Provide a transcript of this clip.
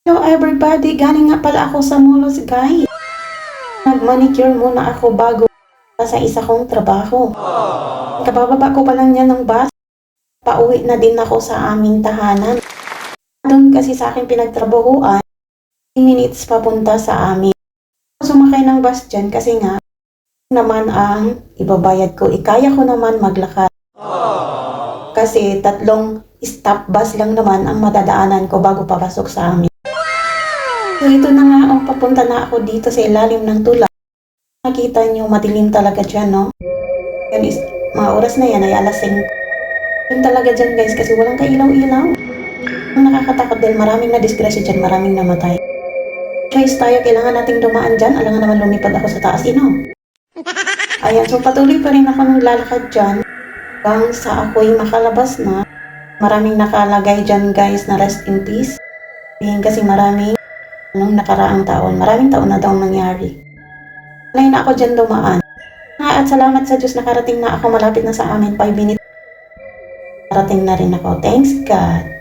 Hello everybody, galing nga pala ako sa Mulos guys. Nag-manicure muna ako bago sa isa kong trabaho. Kabababa ko pa lang niya ng bus, pauwi na din ako sa aming tahanan. Doon kasi sa aking pinagtrabahuan, 10 minutes papunta sa amin. Sumakay ng bus dyan kasi nga, naman ang ibabayad ko. Ikaya ko naman maglakad. Kasi 3 stop bus lang naman ang madadaanan ko bago papasok sa amin. So ito na nga, papunta na ako dito sa ilalim ng tulay. Nakita nyo, madilim talaga dyan, no? Yan is, mga oras na yan ay alas 5. Yun talaga dyan guys, kasi walang kailaw-ilaw. Ang nakakatakot dahil maraming na disgrasya dyan, maraming namatay. Choice tayo, kailangan nating dumaan dyan. Alangan naman lumipad ako sa taas, Ayan, so patuloy pa rin ako ng lalakad dyan. Hanggang sa ako'y makalabas na. Maraming nakalagay dyan guys na rest in peace. Kasi maraming nakaraang taon. Maraming taon na daw nangyari. Sanay na ako dyan dumaan. At salamat sa Diyos, nakarating na ako. Malapit na sa amin, 5 minutes. Parating na rin ako. Thanks God.